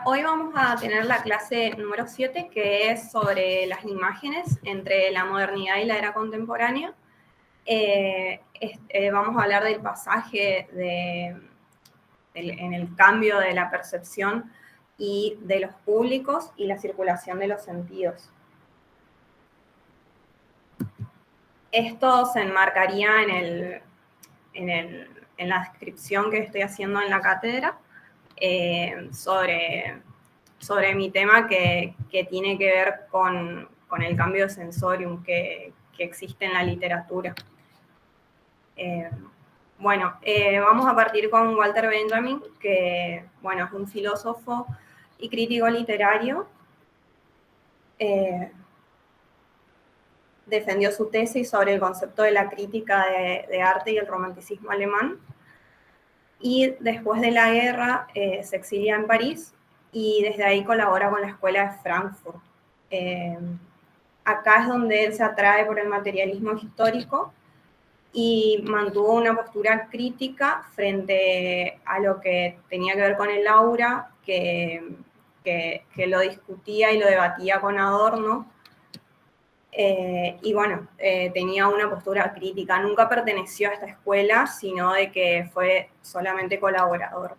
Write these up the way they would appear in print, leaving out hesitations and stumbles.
Hoy vamos a tener la clase número 7, que es sobre las imágenes entre la modernidad y la era contemporánea. Vamos a hablar del pasaje en el cambio de la percepción y de los públicos y la circulación de los sentidos. Esto se enmarcaría en la descripción que estoy haciendo en la cátedra sobre mi tema que tiene que ver con el cambio de sensorium que existe en la literatura. Vamos a partir con Walter Benjamin, que es un filósofo y crítico literario. Defendió su tesis sobre el concepto de la crítica de arte y el romanticismo alemán. Y después de la guerra se exilia en París y desde ahí colabora con la Escuela de Frankfurt. Acá es donde él se atrae por el materialismo histórico y mantuvo una postura crítica frente a lo que tenía que ver con el aura, que lo discutía y lo debatía con Adorno. Tenía una postura crítica. Nunca perteneció a esta escuela, sino de que fue solamente colaborador.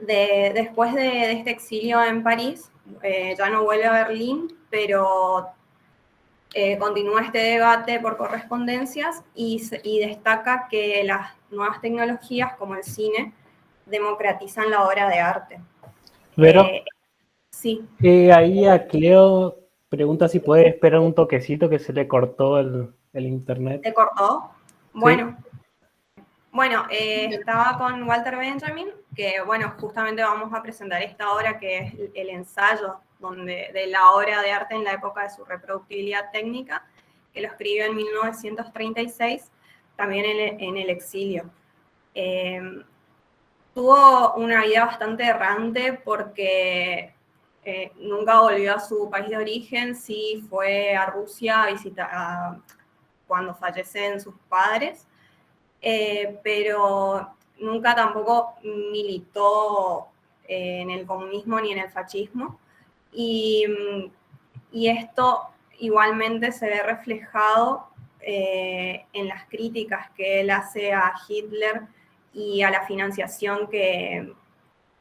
Después de este exilio en París, ya no vuelve a Berlín, pero continúa este debate por correspondencias y destaca que las nuevas tecnologías, como el cine, democratizan la obra de arte. Pero sí. Ahí a Cleo pregunta si puede esperar un toquecito, que se le cortó el internet. ¿Te cortó? Sí. Estaba con Walter Benjamin, que justamente vamos a presentar esta obra que es el ensayo de la obra de arte en la época de su reproductibilidad técnica, que lo escribió en 1936, también en el exilio. Tuvo una vida bastante errante porque nunca volvió a su país de origen, sí fue a Rusia a visitar cuando fallecen sus padres, pero nunca tampoco militó en el comunismo ni en el fascismo. Y esto igualmente se ve reflejado en las críticas que él hace a Hitler y a la financiación que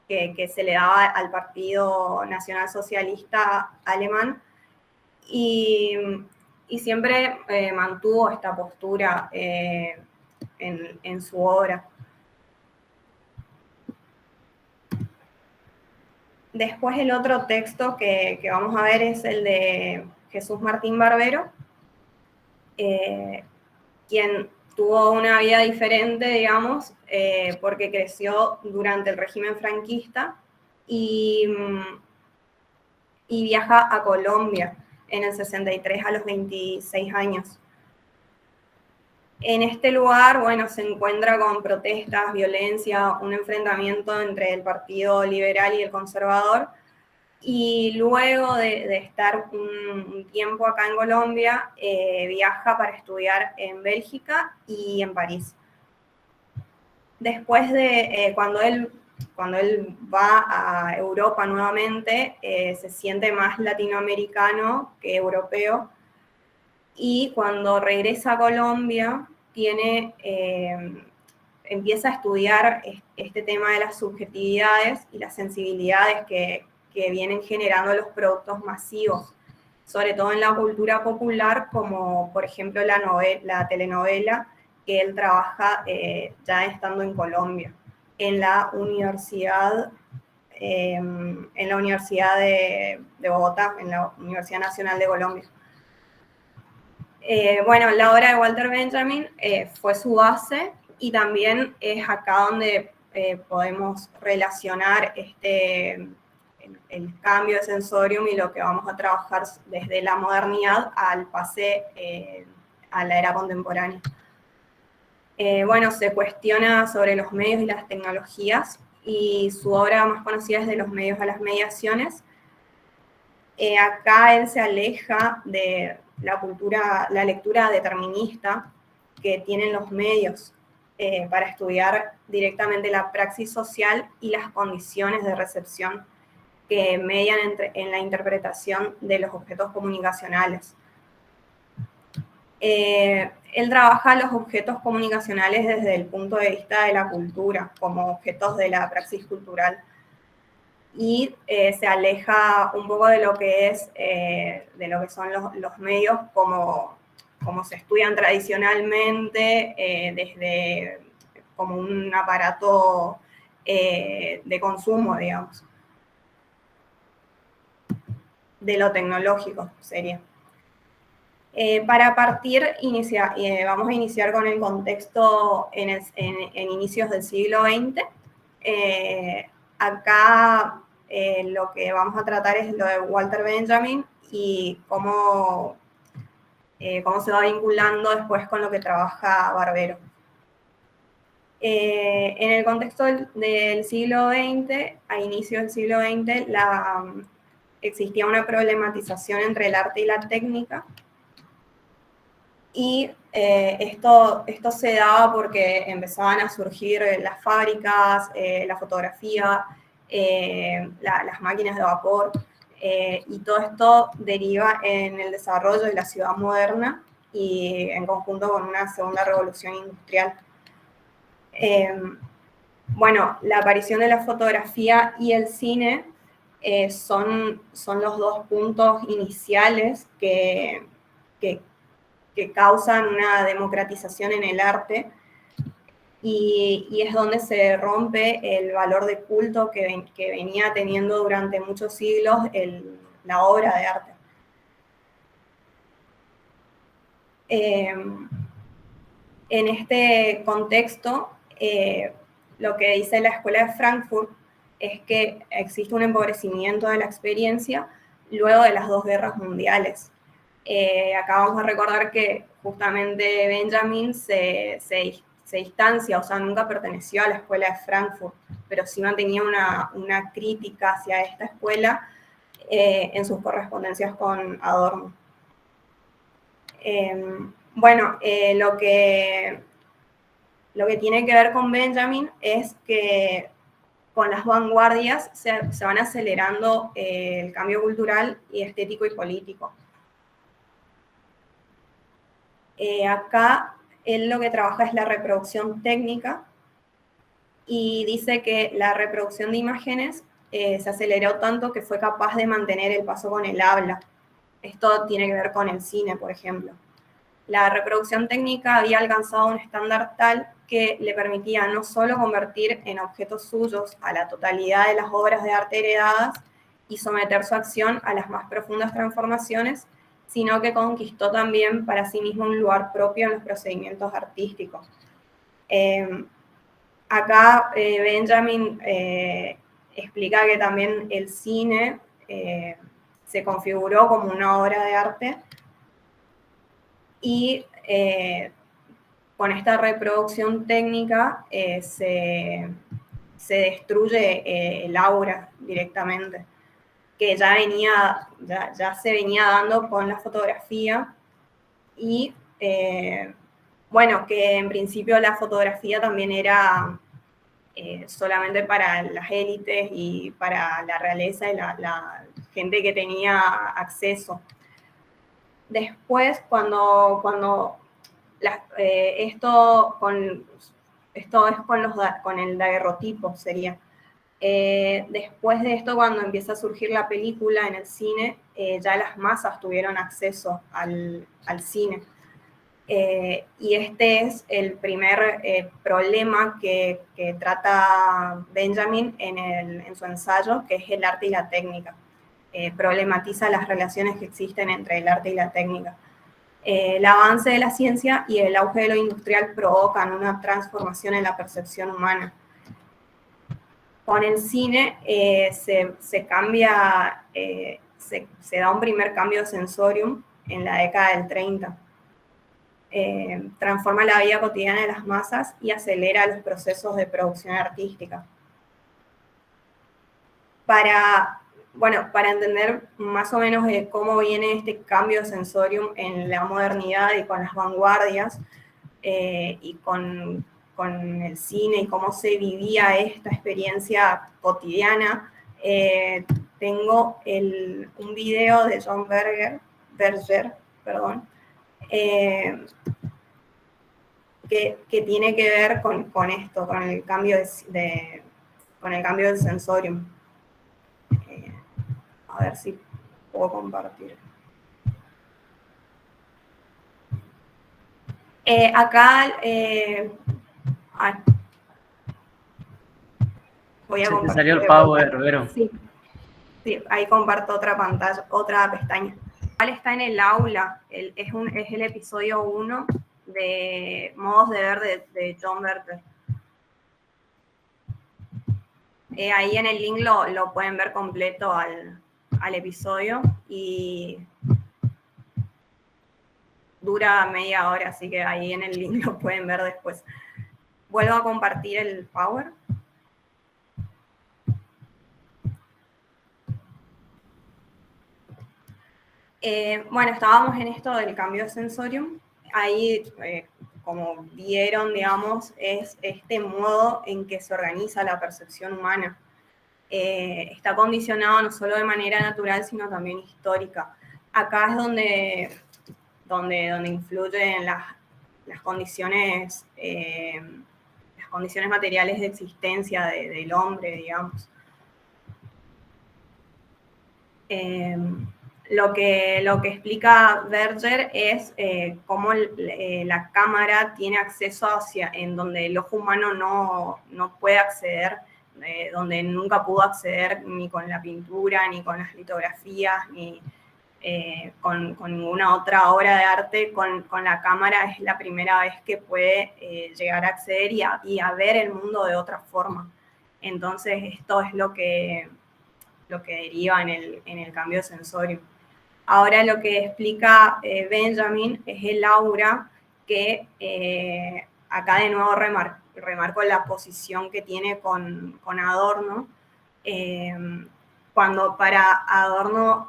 se le daba al Partido Nacional Socialista alemán. Y siempre mantuvo esta postura en su obra. Después el otro texto que vamos a ver es el de Jesús Martín Barbero, quien tuvo una vida diferente, digamos, porque creció durante el régimen franquista y viaja a Colombia en el 63 a los 26 años. En este lugar, se encuentra con protestas, violencia, un enfrentamiento entre el Partido Liberal y el Conservador, y luego de estar un tiempo acá en Colombia, viaja para estudiar en Bélgica y en París. Después de cuando él va a Europa nuevamente, se siente más latinoamericano que europeo, y cuando regresa a Colombia empieza a estudiar este tema de las subjetividades y las sensibilidades que vienen generando los productos masivos, sobre todo en la cultura popular, como por ejemplo la telenovela, que él trabaja ya estando en Colombia, en la Universidad de Bogotá, en la Universidad Nacional de Colombia. La obra de Walter Benjamin fue su base, y también es acá donde podemos relacionar el cambio de sensorium y lo que vamos a trabajar desde la modernidad al pase a la era contemporánea. Se cuestiona sobre los medios y las tecnologías, y su obra más conocida es De los medios a las mediaciones. Acá él se aleja de la lectura determinista que tienen los medios, para estudiar directamente la praxis social y las condiciones de recepción que median en la interpretación de los objetos comunicacionales. Él trabaja los objetos comunicacionales desde el punto de vista de la cultura, como objetos de la praxis cultural, y se aleja un poco de lo que es, de lo que son los medios como se estudian tradicionalmente, desde como un aparato de consumo, digamos, de lo tecnológico sería. Para partir, vamos a iniciar con el contexto en inicios del siglo XX. Acá lo que vamos a tratar es lo de Walter Benjamin y cómo se va vinculando después con lo que trabaja Barbero. En el contexto del siglo XX, a inicios del siglo XX, existía una problematización entre el arte y la técnica. Y esto se daba porque empezaban a surgir las fábricas, la fotografía, las máquinas de vapor, y todo esto deriva en el desarrollo de la ciudad moderna y en conjunto con una segunda revolución industrial. Bueno, la aparición de la fotografía y el cine son los dos puntos iniciales que causan una democratización en el arte, y es donde se rompe el valor de culto que venía teniendo durante muchos siglos la obra de arte. En este contexto, lo que dice la Escuela de Frankfurt es que existe un empobrecimiento de la experiencia luego de las dos guerras mundiales. Acá vamos a recordar que justamente Benjamin se distancia, o sea, nunca perteneció a la Escuela de Frankfurt, pero sí mantenía una crítica hacia esta escuela en sus correspondencias con Adorno. Bueno, lo que tiene que ver con Benjamin es que con las vanguardias se van acelerando el cambio cultural y estético y político. Acá él lo que trabaja es la reproducción técnica y dice que la reproducción de imágenes se aceleró tanto que fue capaz de mantener el paso con el habla. Esto tiene que ver con el cine, por ejemplo. La reproducción técnica había alcanzado un estándar tal que le permitía no solo convertir en objetos suyos a la totalidad de las obras de arte heredadas y someter su acción a las más profundas transformaciones, sino que conquistó también para sí mismo un lugar propio en los procedimientos artísticos. Acá Benjamin explica que también el cine se configuró como una obra de arte y con esta reproducción técnica se destruye el aura directamente, que ya se venía dando con la fotografía y bueno, que en principio la fotografía también era solamente para las élites y para la realeza y la gente que tenía acceso. Después, cuando esto es con el daguerrotipo, sería. Después de esto, cuando empieza a surgir la película en el cine, ya las masas tuvieron acceso al cine. Y este es el primer problema que trata Benjamin en su ensayo, que es el arte y la técnica. Problematiza las relaciones que existen entre el arte y la técnica. El avance de la ciencia y el auge de lo industrial provocan una transformación en la percepción humana. Con el cine se cambia, se da un primer cambio de sensorium en la década del 30. Transforma la vida cotidiana de las masas y acelera los procesos de producción artística. Para entender más o menos cómo viene este cambio de sensorium en la modernidad y con las vanguardias y con con el cine y cómo se vivía esta experiencia cotidiana, tengo un video de John Berger, perdón, que tiene que ver con esto, con el cambio con el cambio del sensorium. A ver si puedo compartir. Acá voy a compartir. Se te salió el Power, Vero. Sí, ahí comparto otra pantalla, otra pestaña. Está en el aula, es el episodio 1 de Modos de Ver de John Berger. Ahí en el link lo pueden ver completo al episodio y dura media hora, así que ahí en el link lo pueden ver después. Vuelvo a compartir el Power. Bueno, estábamos en esto del cambio de sensorium. Ahí, como vieron, digamos, es este modo en que se organiza la percepción humana. Está condicionado no solo de manera natural, sino también histórica. Acá es donde influyen las condiciones materiales de existencia del hombre, digamos. Lo que explica Berger es cómo la cámara tiene acceso en donde el ojo humano no puede acceder, donde nunca pudo acceder ni con la pintura, ni con las litografías, ni con ninguna otra obra de arte. Con la cámara es la primera vez que puede llegar a acceder y a ver el mundo de otra forma. Entonces esto es lo que deriva en el cambio de sensorio. Ahora lo que explica Benjamin es el aura, que acá de nuevo remarco la posición que tiene con Adorno. Cuando para Adorno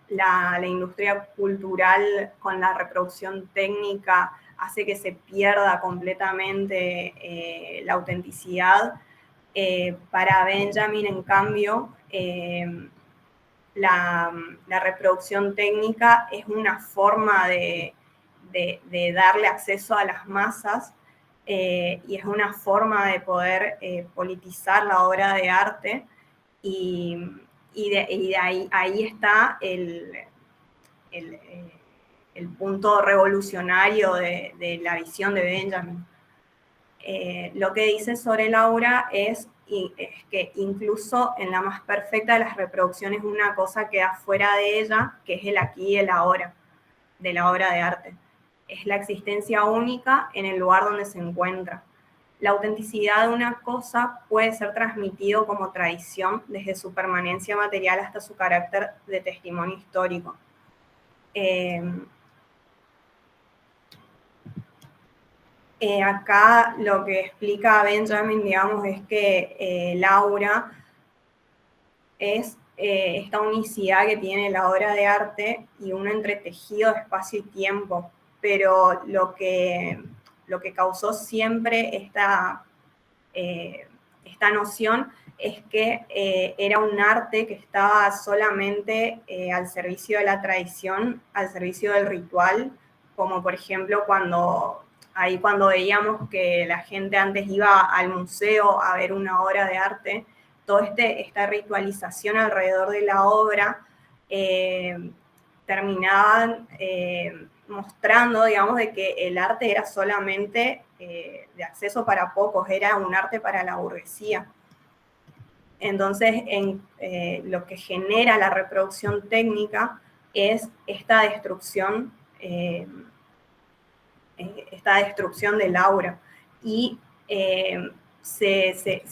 la industria cultural con la reproducción técnica hace que se pierda completamente la autenticidad, para Benjamin, en cambio, la reproducción técnica es una forma de darle acceso a las masas y es una forma de poder politizar la obra de arte y de ahí está el punto revolucionario de la visión de Benjamin. Lo que dice sobre el aura es que incluso en la más perfecta de las reproducciones una cosa queda fuera de ella, que es el aquí y el ahora de la obra de arte. Es la existencia única en el lugar donde se encuentra. La autenticidad de una cosa puede ser transmitido como tradición desde su permanencia material hasta su carácter de testimonio histórico. Acá lo que explica Benjamin, digamos, es que el aura es esta unicidad que tiene la obra de arte y un entretejido de espacio y tiempo, pero lo que causó siempre esta noción es que era un arte que estaba solamente al servicio de la tradición, al servicio del ritual, como por ejemplo cuando veíamos que la gente antes iba al museo a ver una obra de arte, toda esta ritualización alrededor de la obra terminaban mostrando, digamos, de que el arte era solamente de acceso para pocos, era un arte para la burguesía. Entonces, lo que genera la reproducción técnica es esta destrucción del aura. Y se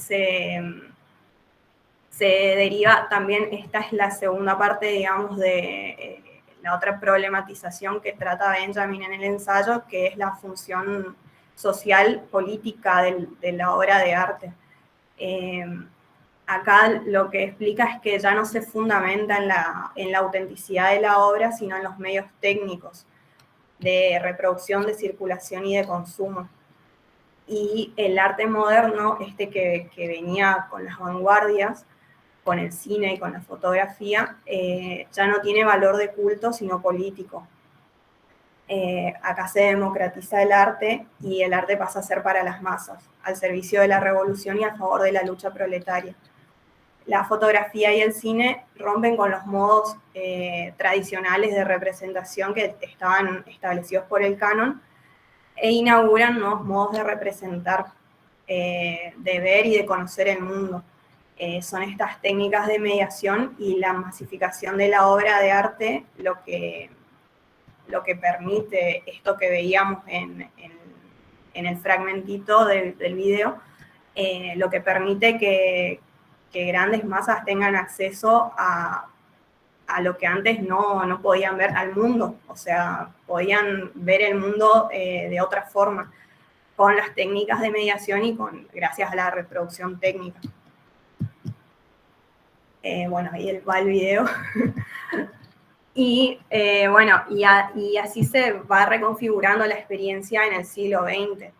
deriva también, esta es la segunda parte, digamos, de la otra problematización que trata Benjamin en el ensayo, que es la función social política de la obra de arte. Acá lo que explica es que ya no se fundamenta en la autenticidad de la obra, sino en los medios técnicos de reproducción, de circulación y de consumo. y el arte moderno, que venía con las vanguardias, con el cine y con la fotografía, ya no tiene valor de culto, sino político. Acá se democratiza el arte y el arte pasa a ser para las masas, al servicio de la revolución y a favor de la lucha proletaria. La fotografía y el cine rompen con los modos tradicionales de representación que estaban establecidos por el canon e inauguran nuevos modos de representar, de ver y de conocer el mundo. Son estas técnicas de mediación y la masificación de la obra de arte lo que permite esto que veíamos en el fragmentito del video, lo que permite que grandes masas tengan acceso a lo que antes no podían ver, al mundo. O sea, podían ver el mundo de otra forma, con las técnicas de mediación y gracias a la reproducción técnica. Bueno, ahí va el video. Y bueno, y así se va reconfigurando la experiencia en el siglo XX.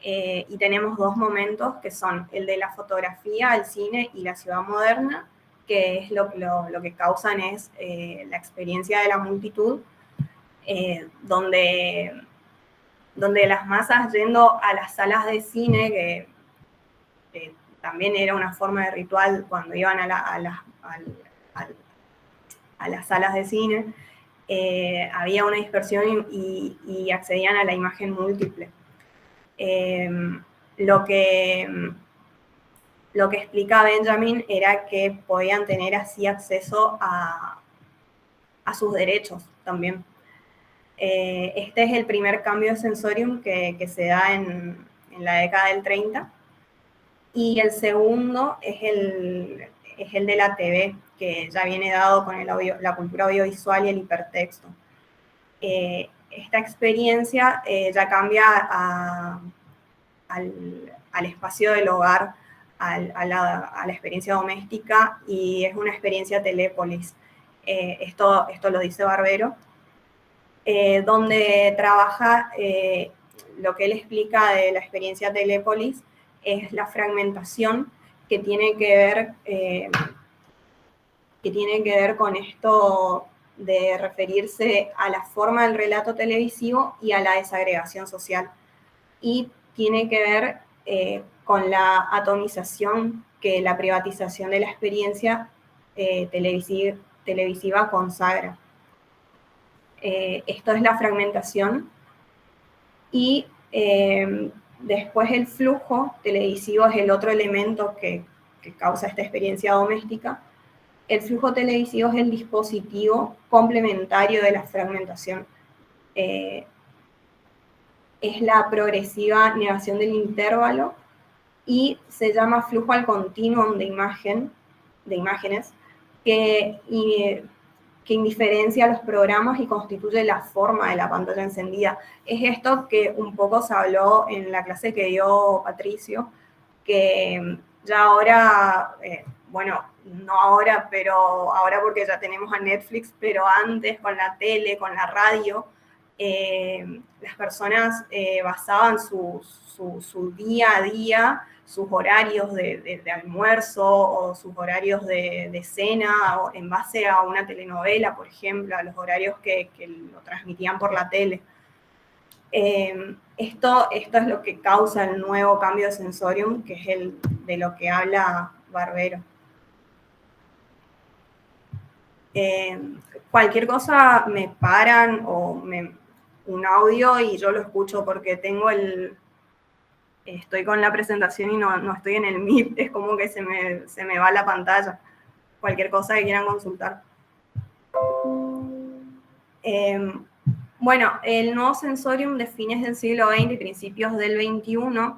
Y tenemos dos momentos que son el de la fotografía, el cine y la ciudad moderna, que es lo que causan es la experiencia de la multitud, donde las masas yendo a las salas de cine, que también era una forma de ritual cuando iban a las salas de cine, había una dispersión y accedían a la imagen múltiple. Lo que explica Benjamin era que podían tener así acceso a sus derechos también. Este es el primer cambio de sensorium que se da en la década del 30, y el segundo es el de la TV, que ya viene dado con la cultura audiovisual y el hipertexto. Esta experiencia ya cambia al espacio del hogar, a la experiencia doméstica, y es una experiencia telépolis. Esto lo dice Barbero, donde trabaja, lo que él explica de la experiencia telépolis es la fragmentación que tiene que ver con esto de referirse a la forma del relato televisivo y a la desagregación social. Y tiene que ver con la atomización que la privatización de la experiencia televisiva consagra. Esto es la fragmentación. Y después el flujo televisivo es el otro elemento que causa esta experiencia doméstica. El flujo televisivo es el dispositivo complementario de la fragmentación. Es la progresiva negación del intervalo y se llama flujo al continuum de imágenes que indiferencia los programas y constituye la forma de la pantalla encendida. Es esto que un poco se habló en la clase que dio Patricio, que ya ahora, bueno, no ahora, pero ahora porque ya tenemos a Netflix, pero antes con la tele, con la radio, las personas basaban su día a día, sus horarios de almuerzo o sus horarios de cena, o en base a una telenovela, por ejemplo, a los horarios que lo transmitían por la tele. Esto es lo que causa el nuevo cambio de sensorium, que es el de lo que habla Barbero. Cualquier cosa me paran o un audio y yo lo escucho porque estoy con la presentación y no estoy en el Meet, es como que se me va la pantalla. Cualquier cosa que quieran consultar. Bueno, el nuevo sensorium de fines del siglo XX y principios del XXI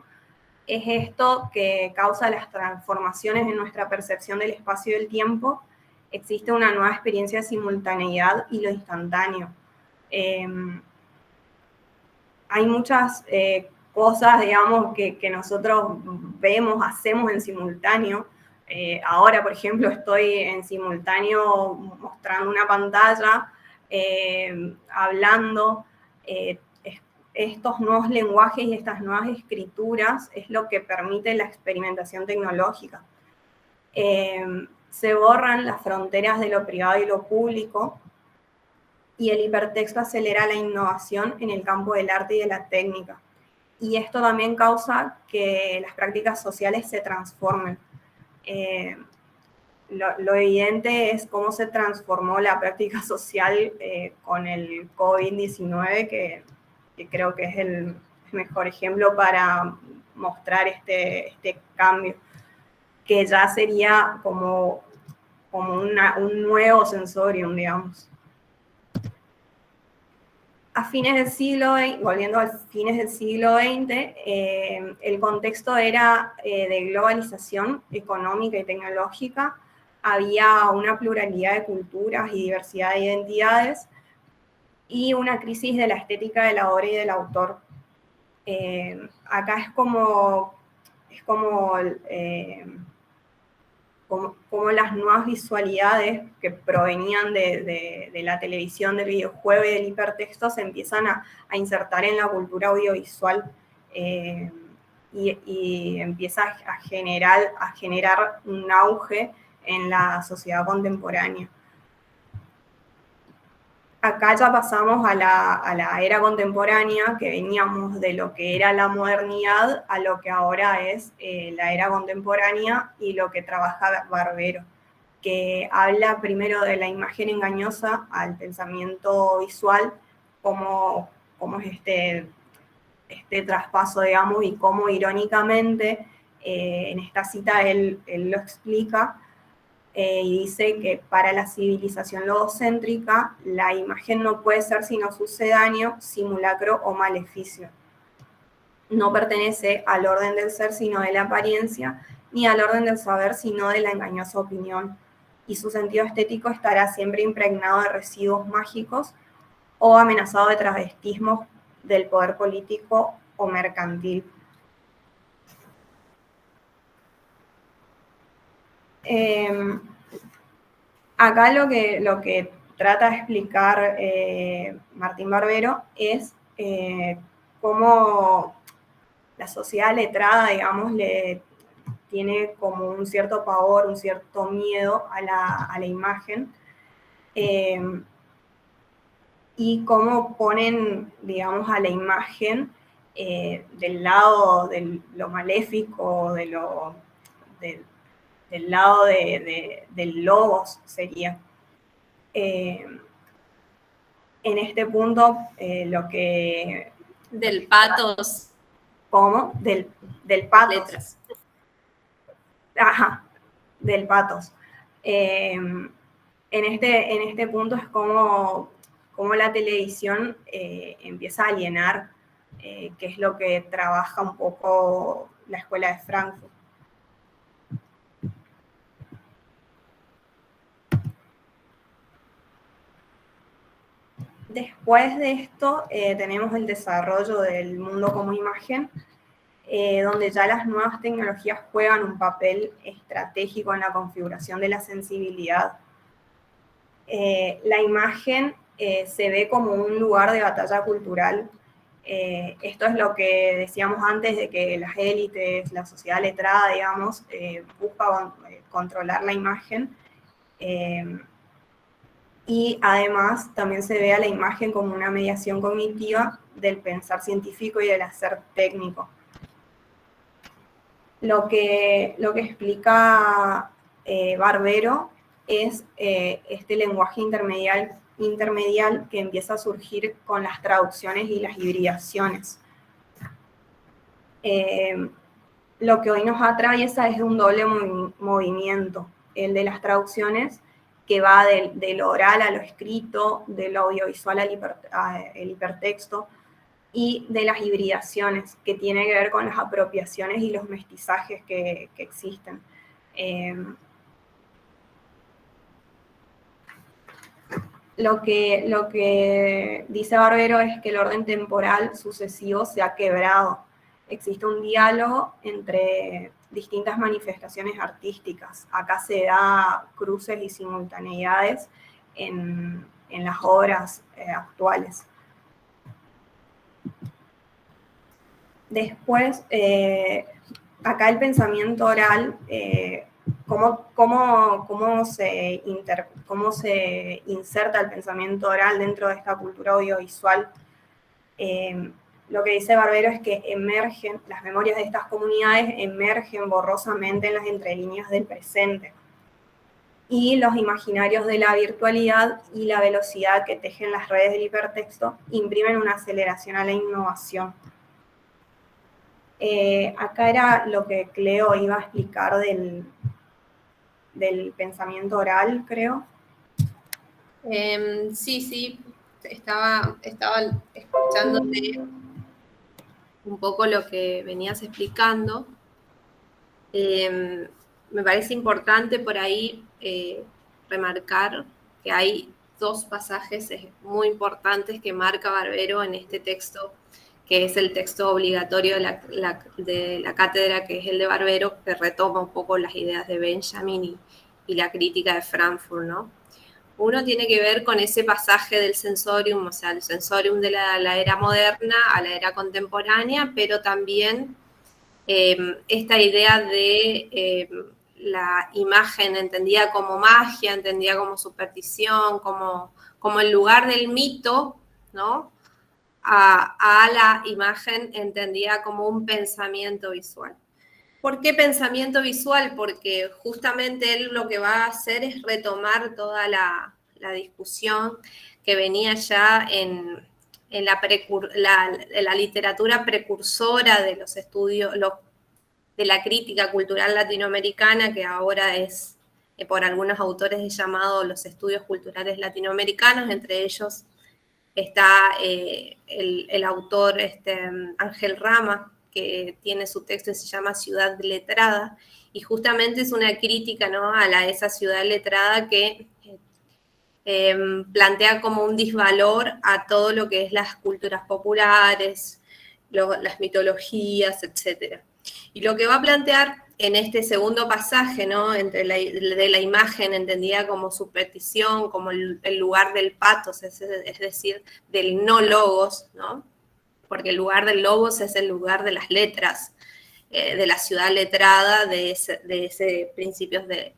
es esto que causa las transformaciones en nuestra percepción del espacio y del tiempo. Existe una nueva experiencia de simultaneidad y lo instantáneo. Hay muchas cosas, digamos, que nosotros vemos, hacemos en simultáneo. Ahora, por ejemplo, estoy en simultáneo mostrando una pantalla, hablando. estos nuevos lenguajes y estas nuevas escrituras es lo que permite la experimentación tecnológica. Se borran las fronteras de lo privado y lo público, y el hipertexto acelera la innovación en el campo del arte y de la técnica. Y esto también causa que las prácticas sociales se transformen. Lo evidente es cómo se transformó la práctica social con el COVID-19, que creo que es el mejor ejemplo para mostrar este cambio, que ya sería como un nuevo sensorium, digamos. Volviendo a fines del siglo XX, el contexto era de globalización económica y tecnológica. Había una pluralidad de culturas y diversidad de identidades y una crisis de la estética de la obra y del autor. Acá es como las nuevas visualidades que provenían de la televisión, del videojuego y del hipertexto se empiezan a insertar en la cultura audiovisual y empieza a generar un auge en la sociedad contemporánea. Acá ya pasamos a la era contemporánea, que veníamos de lo que era la modernidad a lo que ahora es la era contemporánea y lo que trabaja Barbero, que habla primero de la imagen engañosa al pensamiento visual, cómo es este traspaso, digamos, y cómo irónicamente en esta cita él lo explica. Y dice que para la civilización logocéntrica, la imagen no puede ser sino sucedáneo, simulacro o maleficio. No pertenece al orden del ser, sino de la apariencia, ni al orden del saber, sino de la engañosa opinión. Y su sentido estético estará siempre impregnado de residuos mágicos o amenazado de travestismos del poder político o mercantil. Acá lo que trata de explicar Martín Barbero es cómo la sociedad letrada, digamos, le tiene como un cierto pavor, un cierto miedo a la imagen, y cómo ponen, digamos, a la imagen del lado de lo maléfico, del lado del logos sería. En este punto, lo que... Del pathos. ¿Cómo? Del pathos. Letras. Ajá, del pathos. En este punto es como la televisión empieza a alienar, que es lo que trabaja un poco la Escuela de Frankfurt. Después de esto tenemos el desarrollo del mundo como imagen, donde ya las nuevas tecnologías juegan un papel estratégico en la configuración de la sensibilidad. La imagen se ve como un lugar de batalla cultural. Esto es lo que decíamos antes de que las élites, la sociedad letrada, digamos, busca controlar la imagen. Y además también se ve a la imagen como una mediación cognitiva del pensar científico y del hacer técnico. Lo que explica Barbero es este lenguaje intermedial que empieza a surgir con las traducciones y las hibridaciones. Lo que hoy nos atraviesa es un doble movimiento, el de las traducciones, que va del oral a lo escrito, del audiovisual al hipertexto, y de las hibridaciones, que tiene que ver con las apropiaciones y los mestizajes que existen. Lo que dice Barbero es que el orden temporal sucesivo se ha quebrado. Existe un diálogo entre distintas manifestaciones artísticas. Acá se da cruces y simultaneidades en las obras actuales. Después, acá el pensamiento oral, cómo se inserta el pensamiento oral dentro de esta cultura audiovisual. Lo que dice Barbero es que las memorias de estas comunidades emergen borrosamente en las entrelíneas del presente. Y los imaginarios de la virtualidad y la velocidad que tejen las redes del hipertexto imprimen una aceleración a la innovación. Acá era lo que Cleo iba a explicar del pensamiento oral, creo. Sí, estaba escuchándote un poco lo que venías explicando. Me parece importante por ahí remarcar que hay dos pasajes muy importantes que marca Barbero en este texto, que es el texto obligatorio de la cátedra, que es el de Barbero, que retoma un poco las ideas de Benjamin y la crítica de Frankfurt, ¿no? Uno tiene que ver con ese pasaje del sensorium, o sea, el sensorium de la era moderna a la era contemporánea, pero también esta idea de la imagen entendida como magia, entendida como superstición, como el lugar del mito, ¿no? A la imagen entendida como un pensamiento visual. ¿Por qué pensamiento visual? Porque justamente él lo que va a hacer es retomar toda la discusión que venía ya en la literatura precursora de los estudios, de la crítica cultural latinoamericana, que ahora es, por algunos autores, es llamado los estudios culturales latinoamericanos. Entre ellos está el autor Ángel Rama, que tiene su texto que se llama Ciudad Letrada, y justamente es una crítica, ¿no?, a esa ciudad letrada que plantea como un disvalor a todo lo que es las culturas populares, las mitologías, etc. Y lo que va a plantear en este segundo pasaje, ¿no?, de la imagen entendida como superstición, como el lugar del patos, es decir, del no logos, ¿no?, porque el lugar del logos es el lugar de las letras, de la ciudad letrada de ese principios del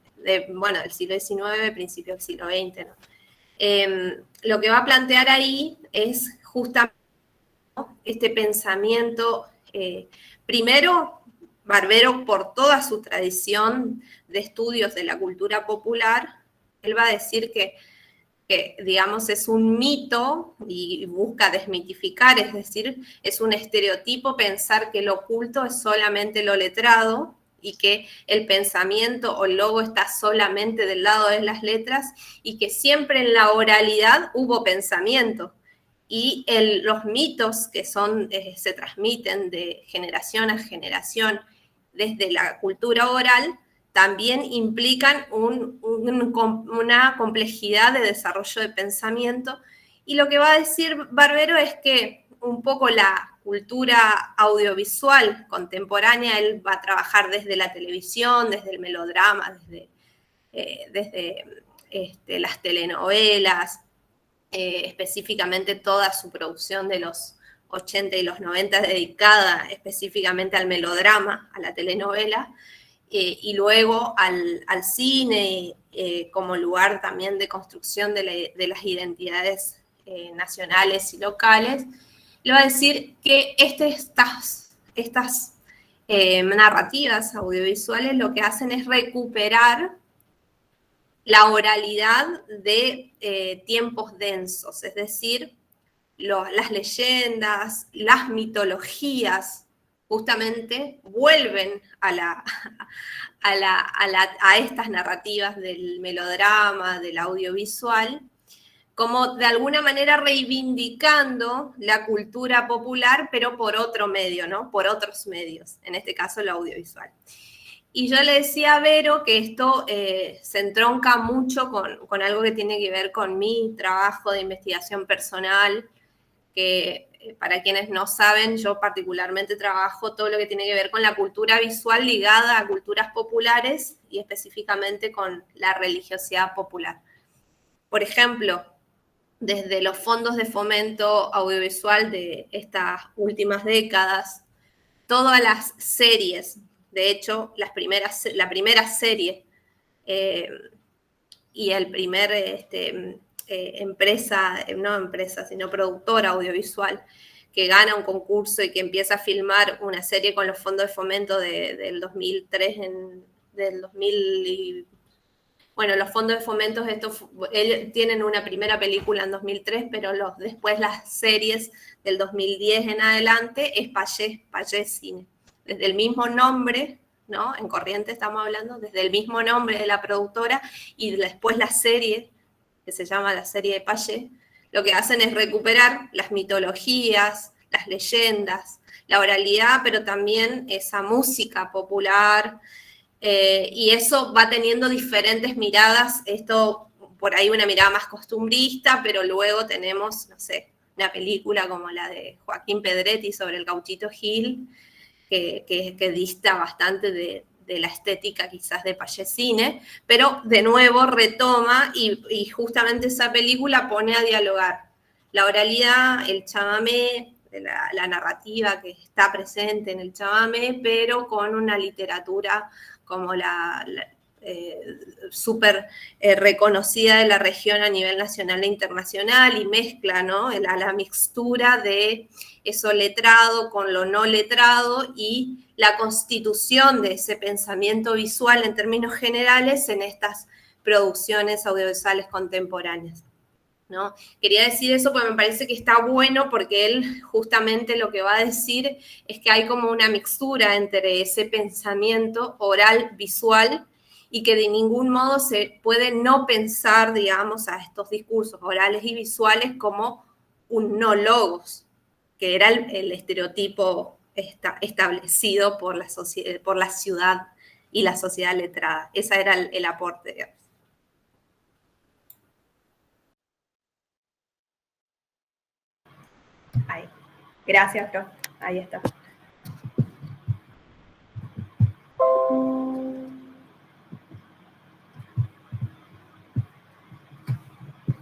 siglo XIX, principios del siglo XX, ¿no? Lo que va a plantear ahí es justamente este pensamiento, primero, Barbero, por toda su tradición de estudios de la cultura popular, él va a decir que digamos, es un mito y busca desmitificar, es decir, es un estereotipo pensar que lo oculto es solamente lo letrado y que el pensamiento o el logo está solamente del lado de las letras y que siempre en la oralidad hubo pensamiento. Y los mitos que se transmiten de generación a generación desde la cultura oral también implican una complejidad de desarrollo de pensamiento. Y lo que va a decir Barbero es que un poco la cultura audiovisual contemporánea, él va a trabajar desde la televisión, desde el melodrama, desde las telenovelas, específicamente toda su producción de los 80 y los 90 dedicada específicamente al melodrama, a la telenovela, y luego al cine como lugar también de construcción de las identidades nacionales y locales. Le va a decir que estas narrativas audiovisuales lo que hacen es recuperar la oralidad de tiempos densos, es decir, las leyendas, las mitologías, justamente vuelven a estas narrativas del melodrama, del audiovisual, como de alguna manera reivindicando la cultura popular, pero por otro medio, ¿no?, por otros medios, en este caso el audiovisual. Y yo le decía a Vero que esto se entronca mucho con algo que tiene que ver con mi trabajo de investigación personal, que para quienes no saben, yo particularmente trabajo todo lo que tiene que ver con la cultura visual ligada a culturas populares y específicamente con la religiosidad popular. Por ejemplo, desde los fondos de fomento audiovisual de estas últimas décadas, todas las series, de hecho, la primera serie y el primer no empresa, sino productora audiovisual que gana un concurso y que empieza a filmar una serie con los fondos de fomento del 2003, del 2000 bueno, los fondos de fomento, tienen una primera película en 2003, pero después las series del 2010 en adelante es Payés Cine. Desde el mismo nombre, ¿no? En Corrientes estamos hablando, desde el mismo nombre de la productora, y después la serie, que se llama la serie de Payés, lo que hacen es recuperar las mitologías, las leyendas, la oralidad, pero también esa música popular, y eso va teniendo diferentes miradas, esto por ahí una mirada más costumbrista, pero luego tenemos, no sé, una película como la de Joaquín Pedretti sobre el Gauchito Gil, que dista bastante de la estética quizás de Payés Cine, pero de nuevo retoma y justamente esa película pone a dialogar la oralidad, el chamamé, la narrativa que está presente en el chamamé, pero con una literatura como súper reconocida de la región a nivel nacional e internacional, y mezcla, ¿no? la mixtura de eso letrado con lo no letrado y la constitución de ese pensamiento visual en términos generales en estas producciones audiovisuales contemporáneas, ¿no? Quería decir eso porque me parece que está bueno, porque él justamente lo que va a decir es que hay como una mixtura entre ese pensamiento oral visual y que de ningún modo se puede no pensar, digamos, a estos discursos orales y visuales como un no logos, que era el estereotipo establecido por la ciudad y la sociedad letrada. Ese era el aporte, digamos. Ahí. Gracias, prof. Ahí está.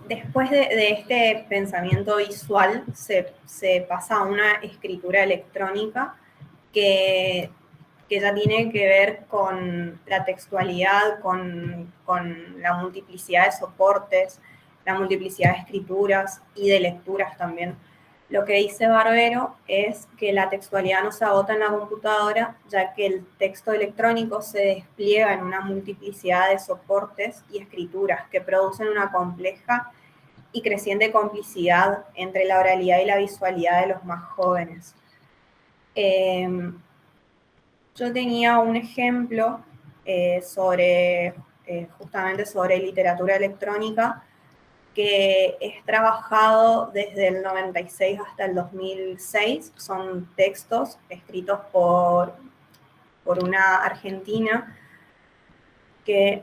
Después de este pensamiento visual se pasa a una escritura electrónica que ya tiene que ver con la textualidad, con la multiplicidad de soportes, la multiplicidad de escrituras y de lecturas también. Lo que dice Barbero es que la textualidad no se agota en la computadora, ya que el texto electrónico se despliega en una multiplicidad de soportes y escrituras que producen una compleja y creciente complicidad entre la oralidad y la visualidad de los más jóvenes. Yo tenía un ejemplo justamente sobre literatura electrónica, que es trabajado desde el 96 hasta el 2006. Son textos escritos por una argentina que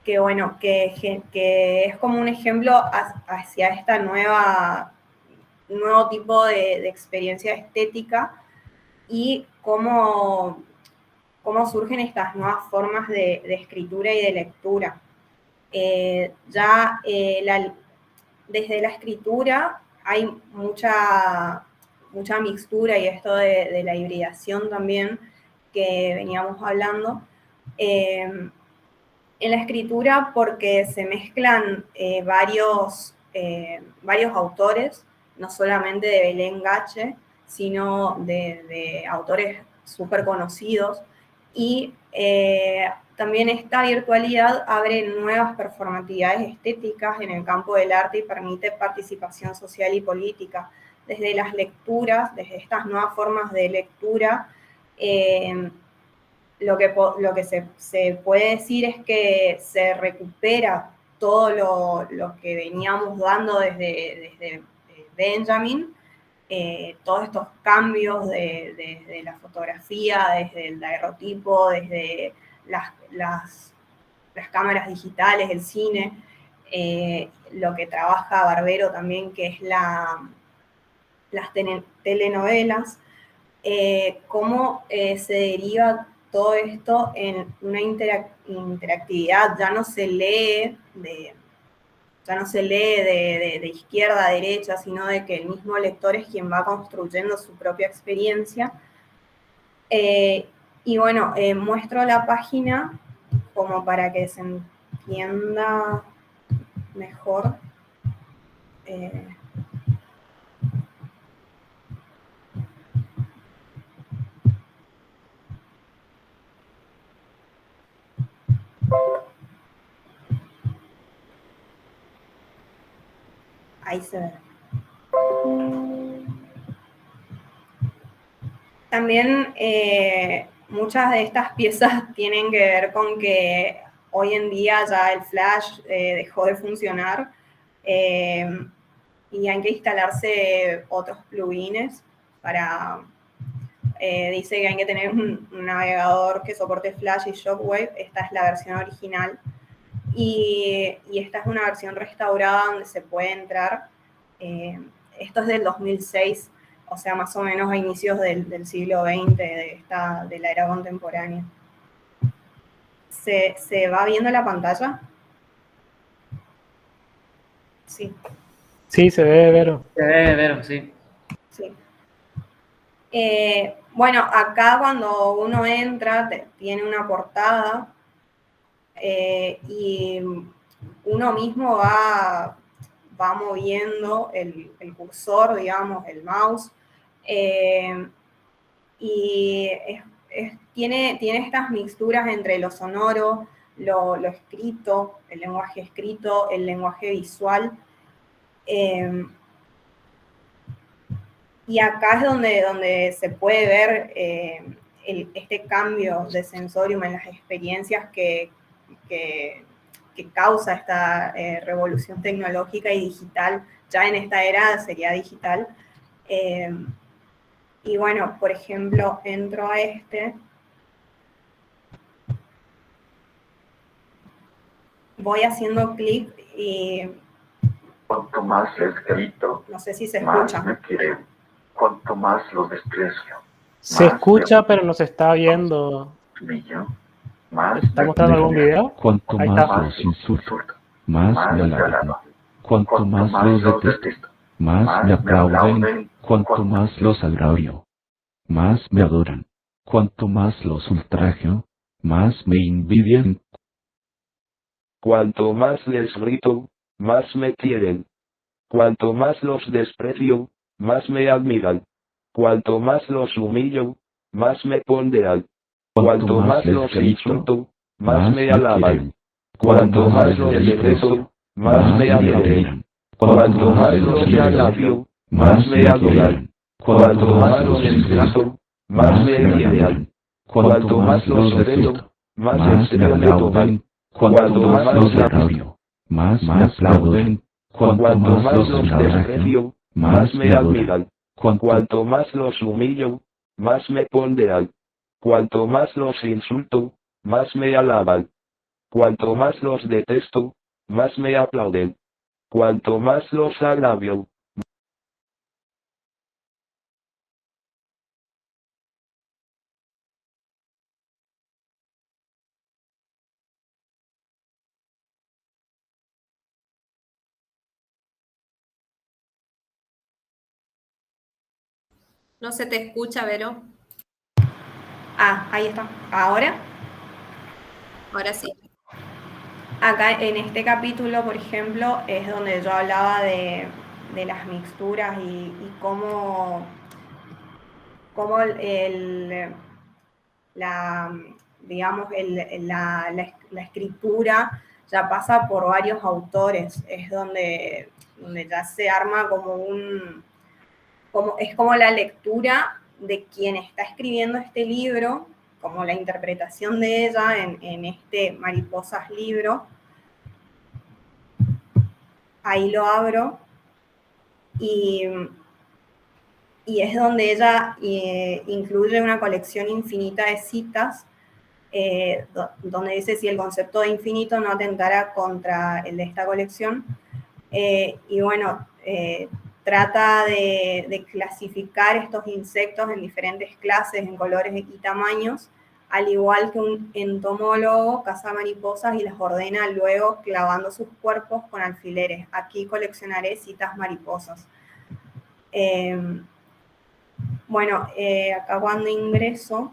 es como un ejemplo hacia esta nuevo tipo de experiencia estética y cómo surgen estas nuevas formas de escritura y de lectura. Desde la escritura hay mucha mixtura, y esto de la hibridación también que veníamos hablando. En la escritura, porque se mezclan varios autores, no solamente de Belén Gache, sino de autores súper conocidos, y también esta virtualidad abre nuevas performatividades estéticas en el campo del arte y permite participación social y política. Desde las lecturas, desde estas nuevas formas de lectura, lo que se puede decir es que se recupera todo lo que veníamos dando desde Benjamin, todos estos cambios desde la fotografía, desde el daguerrotipo, desde las cámaras digitales, el cine, lo que trabaja Barbero también, que es las telenovelas, cómo se deriva todo esto en una interactividad. Ya no se lee de izquierda a derecha, sino de que el mismo lector es quien va construyendo su propia experiencia Y bueno, muestro la página como para que se entienda mejor. Ahí se ve. También muchas de estas piezas tienen que ver con que hoy en día ya el Flash dejó de funcionar y hay que instalarse otros plugins para... dice que hay que tener un navegador que soporte Flash y Shockwave. Esta es la versión original. Y esta es una versión restaurada donde se puede entrar. Esto es del 2006, o sea, más o menos a inicios del siglo XX, de la era contemporánea. ¿Se va viendo la pantalla? Sí. Sí, se ve, Vero. Se ve, Vero, sí. Sí. Bueno, acá cuando uno entra, tiene una portada y uno mismo va moviendo el cursor, digamos, el mouse, y tiene estas mixturas entre lo sonoro, lo escrito, el lenguaje visual. Y acá es donde se puede ver este cambio de sensorium en las experiencias que causa esta revolución tecnológica y digital. Ya en esta era sería digital. Y bueno, por ejemplo, entro a voy haciendo clic y... Cuanto más les grito, no sé si se más escucha. me quieren. Cuanto más los desprecio, Se más escucha, me pero no se está viendo. humillo, más ¿Está me mostrando algún humillan. video? Cuanto Ahí más está. los insulto, más me me alaban. alaban. Cuanto más los detesto, más me aplauden. Cuanto más los agravio, más me adoran. Cuanto más los ultrajo, más me envidian. Cuanto más les grito, más me quieren. Cuanto más los desprecio, más me admiran. Cuanto más los humillo, más me ponderan. Cuanto más los insulto, más me alaban. Cuanto más los detesto, más me admiran. Cuanto más los agravio, más me adoran. Cuanto más los desprecio, más me envidian. Cuanto más los detesto, más extraño me toman. Cuanto más los agravio, más me aplauden. Cuanto más los desprecio, más me admiran. Cuanto más los humillo, más me ponderan. Cuanto más los insulto, más me alaban. Cuanto más los detesto, más me aplauden. Cuanto más los agravio. No se te escucha, Vero. Ah, ahí está. ¿Ahora? Ahora sí. Acá en este capítulo, por ejemplo, es donde yo hablaba de las mixturas y cómo digamos, la escritura ya pasa por varios autores. Es donde ya se arma es como la lectura de quien está escribiendo este libro, como la interpretación de ella en este Mariposas libro. Ahí lo abro y es donde ella incluye una colección infinita de citas, donde dice si el concepto de infinito no atentara contra el de esta colección. Y bueno, trata de clasificar estos insectos en diferentes clases, en colores y tamaños, al igual que un entomólogo caza mariposas y las ordena luego clavando sus cuerpos con alfileres. Aquí coleccionaré citas mariposas. Bueno, acá cuando ingreso,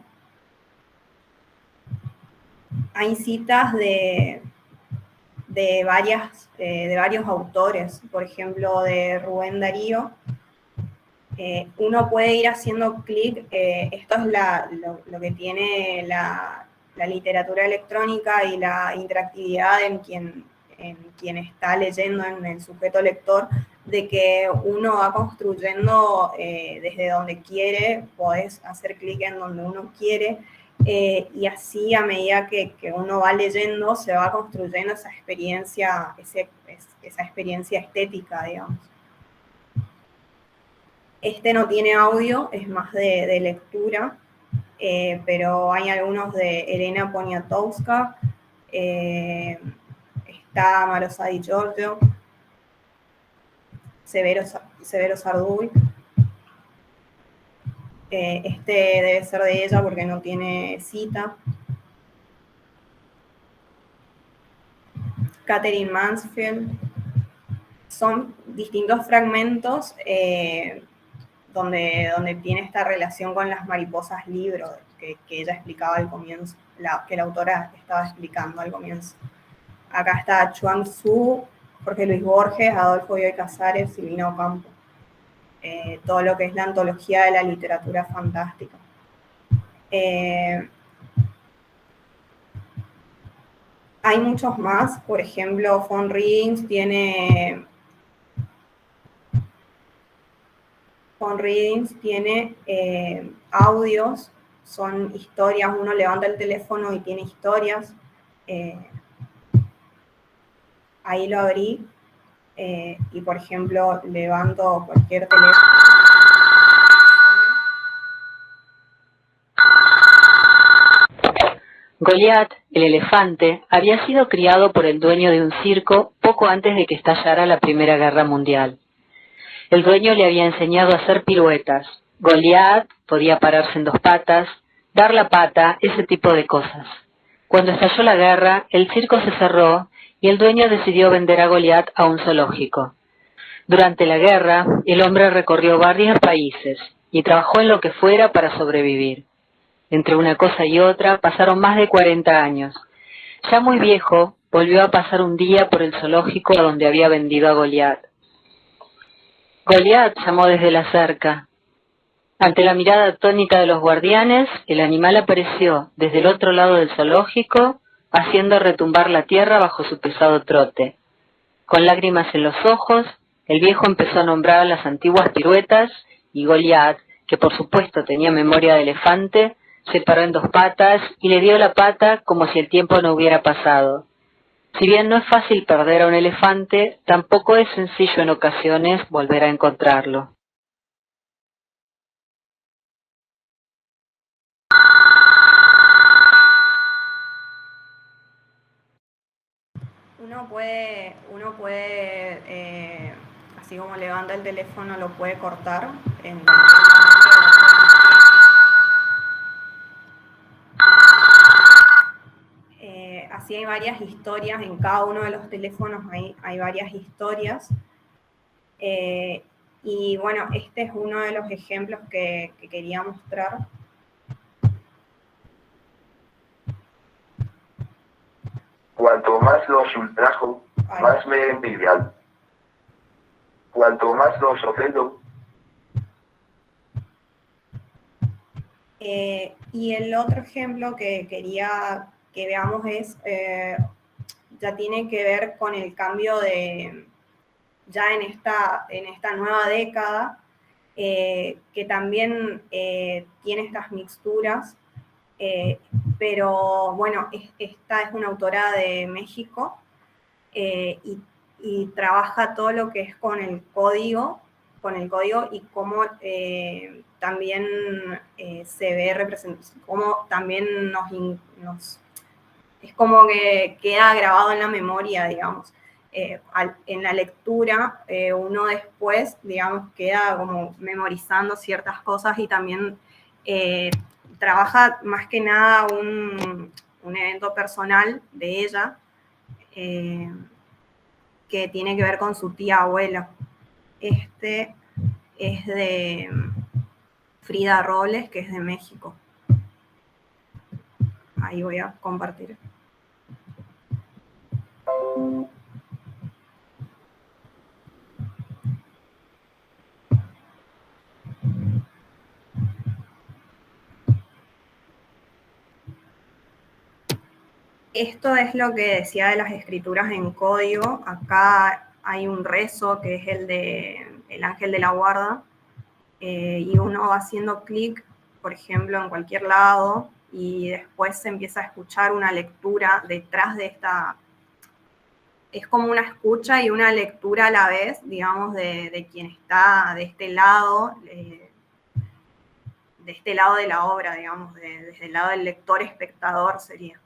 hay citas de varios autores, por ejemplo, de Rubén Darío. Uno puede ir haciendo clic, esto es lo que tiene la literatura electrónica y la interactividad en quien está leyendo, en el sujeto lector, de que uno va construyendo desde donde quiere, podés hacer clic en donde uno quiere, y así a medida que uno va leyendo se va construyendo esa experiencia estética, digamos. Este no tiene audio, es más de lectura, pero hay algunos de Elena Poniatowska, está Marosa Di Giorgio, Severo Sarduy. Este debe ser de ella porque no tiene cita. Catherine Mansfield. Son distintos fragmentos donde tiene esta relación con las mariposas libro que ella explicaba al comienzo, que la autora estaba explicando al comienzo. Acá está Chuang Tzu, Jorge Luis Borges, Adolfo Bioy Casares, Silvina Ocampo. Todo lo que es la antología de la literatura fantástica. Hay muchos más, por ejemplo, Von Readings tiene audios, son historias, uno levanta el teléfono y tiene historias. Ahí lo abrí y, por ejemplo, levanto cualquier teléfono. Goliat, el elefante, había sido criado por el dueño de un circo poco antes de que estallara la Primera Guerra Mundial. El dueño le había enseñado a hacer piruetas. Goliat podía pararse en 2 patas, dar la pata, ese tipo de cosas. Cuando estalló la guerra, el circo se cerró y el dueño decidió vender a Goliat a un zoológico. Durante la guerra, el hombre recorrió varios países y trabajó en lo que fuera para sobrevivir. Entre una cosa y otra pasaron más de 40 años. Ya muy viejo, volvió a pasar un día por el zoológico a donde había vendido a Goliat. Goliat llamó desde la cerca. Ante la mirada atónita de los guardianes, el animal apareció desde el otro lado del zoológico, haciendo retumbar la tierra bajo su pesado trote. Con lágrimas en los ojos, el viejo empezó a nombrar las antiguas piruetas y Goliat, que por supuesto tenía memoria de elefante, se paró en 2 patas y le dio la pata como si el tiempo no hubiera pasado. Si bien no es fácil perder a un elefante, tampoco es sencillo en ocasiones volver a encontrarlo. Uno puede así como levanta el teléfono, lo puede cortar en así hay varias historias, en cada uno de los teléfonos hay varias historias. Y bueno, este es uno de los ejemplos que quería mostrar. Cuanto más los ultrajo, más me envidian. Cuanto más los ofendo. Y el otro ejemplo que quería que veamos es, ya tiene que ver con el cambio de, ya en esta nueva década, que también tiene estas mixturas, pero bueno, esta es una autora de México y trabaja todo lo que es con el código y cómo también se ve representado, cómo también es como que queda grabado en la memoria, digamos. En la lectura, uno después, digamos, queda como memorizando ciertas cosas y también trabaja más que nada un evento personal de ella que tiene que ver con su tía abuela. Este es de Frida Robles, que es de México. Ahí voy a compartir. Esto es lo que decía de las escrituras en código. Acá hay un rezo que es el de el ángel de la guarda, y uno va haciendo clic, por ejemplo, en cualquier lado, y después se empieza a escuchar una lectura detrás de esta. Es como una escucha y una lectura a la vez, digamos, de quien está de este lado de la obra, digamos, desde el lado del lector espectador sería.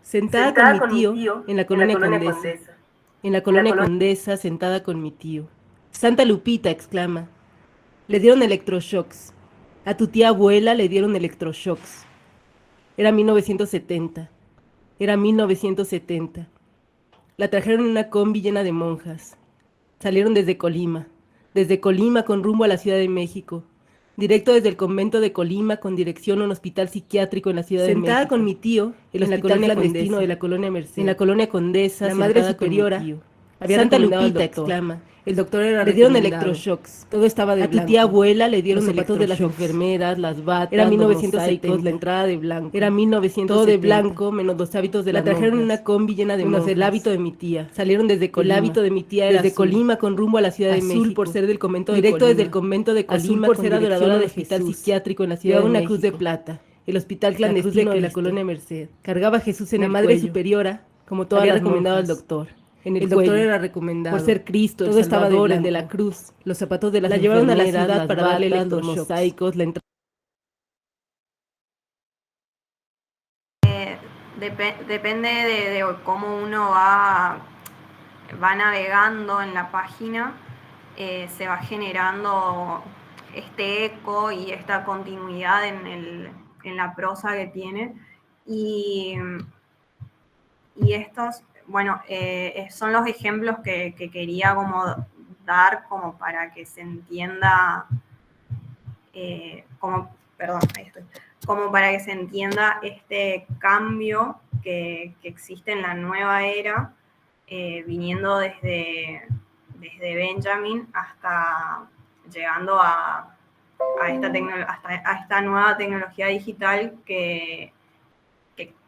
Sentada con mi tío en la colonia Condesa. En la colonia Condesa, sentada con mi tío. Santa Lupita, exclama. Le dieron electroshocks. A tu tía abuela le dieron electroshocks. Era 1970. Era 1970. La trajeron en una combi llena de monjas. Salieron desde Colima con rumbo a la Ciudad de México. Directo desde el convento de Colima con dirección a un hospital psiquiátrico en la Ciudad de México. Sentada con mi tío, el hospital clandestino de la colonia Merced. En la colonia Condesa, la madre superiora. Santa Lupita, exclama. El doctor era le dieron electroshocks. Todo estaba de blanco. A tu tía abuela le dieron los zapatos de las enfermeras, las batas, era 1970, la entrada de blanco. Era 1970. Todo de blanco, menos los hábitos de la trajeron en una combi llena de monjas. El hábito de mi tía. Salieron desde Colima. El hábito de mi tía era desde Colima con rumbo a la Ciudad de México. Por ser del convento de Colima. Directo desde el convento de Colima por ser adoradora del hospital psiquiátrico en la Ciudad de México. Una cruz de plata. El hospital clandestino de la colonia Merced. Cargaba a Jesús en la madre superiora, como todo había recomendado al doctor. En el doctor era recomendado. Por ser Cristo, todo estaba de la cruz. Los zapatos de la llevaron a la ciudad para darle los mosaicos, la entrada. Depende de cómo uno va navegando en la página, se va generando este eco y esta continuidad en la prosa que tiene. Y estos, bueno, son los ejemplos que quería como dar como para que se entienda, como para que se entienda este cambio que existe en la nueva era, viniendo desde Benjamin hasta llegando a esta nueva tecnología digital que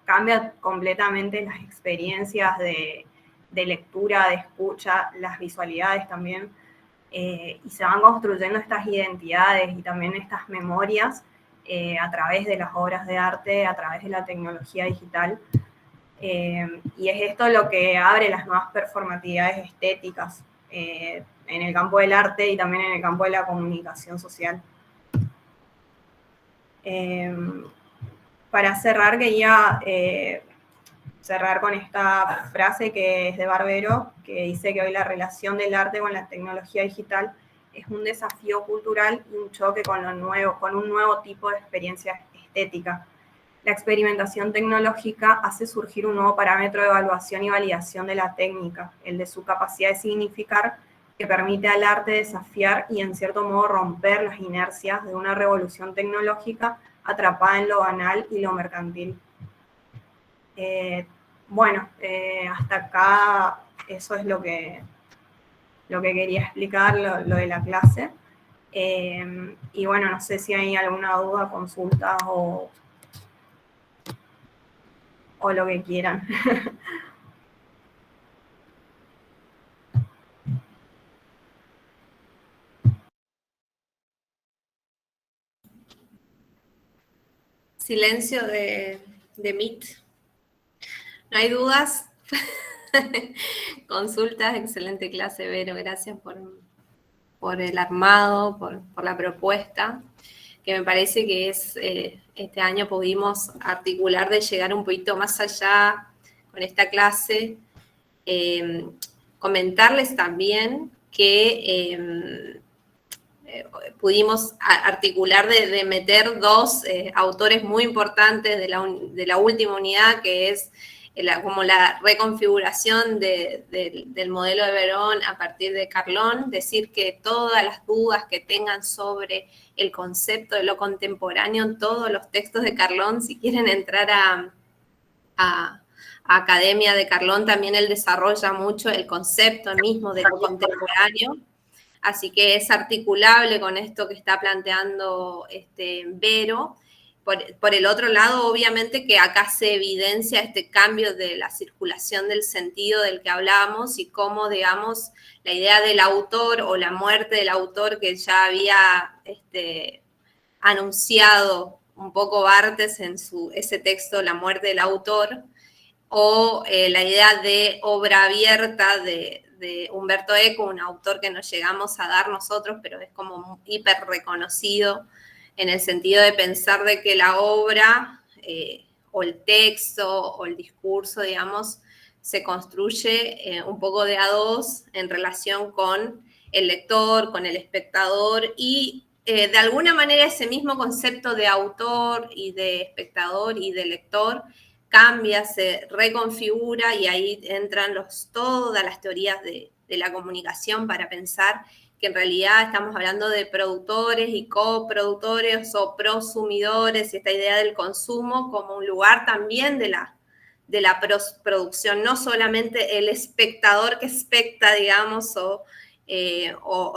cambia completamente las experiencias de lectura, de escucha, las visualidades también, y se van construyendo estas identidades y también estas memorias a través de las obras de arte, a través de la tecnología digital, y es esto lo que abre las nuevas performatividades estéticas en el campo del arte y también en el campo de la comunicación social. Para cerrar, quería cerrar con esta frase que es de Barbero, que dice que hoy la relación del arte con la tecnología digital es un desafío cultural y un choque con un nuevo tipo de experiencia estética. La experimentación tecnológica hace surgir un nuevo parámetro de evaluación y validación de la técnica, el de su capacidad de significar, que permite al arte desafiar y en cierto modo romper las inercias de una revolución tecnológica atrapada en lo banal y lo mercantil. Hasta acá eso es lo que quería explicar, lo de la clase. Y bueno, no sé si hay alguna duda, consulta o lo que quieran. Silencio de Meet. ¿No hay dudas? Consultas, excelente clase, Vero. Gracias por el armado, por la propuesta, que me parece que este año pudimos articular de llegar un poquito más allá con esta clase. Comentarles también que pudimos articular de meter dos autores muy importantes de la última unidad, que es como la reconfiguración del modelo de Verón a partir de Carlón, decir que todas las dudas que tengan sobre el concepto de lo contemporáneo, todos los textos de Carlón, si quieren entrar Academia de Carlón, también él desarrolla mucho el concepto mismo de lo contemporáneo, así que es articulable con esto que está planteando Vero. Por el otro lado, obviamente que acá se evidencia este cambio de la circulación del sentido del que hablábamos y cómo, digamos, la idea del autor o la muerte del autor que ya había anunciado un poco Barthes en ese texto, La muerte del autor, o la idea de obra abierta de Umberto Eco, un autor que nos llegamos a dar nosotros, pero es como hiper reconocido en el sentido de pensar de que la obra o el texto o el discurso, digamos, se construye un poco de a dos en relación con el lector, con el espectador, y de alguna manera ese mismo concepto de autor y de espectador y de lector cambia, se reconfigura, y ahí entran todas las teorías de la comunicación para pensar que en realidad estamos hablando de productores y coproductores o prosumidores, y esta idea del consumo como un lugar también de la producción, no solamente el espectador que especta, digamos, o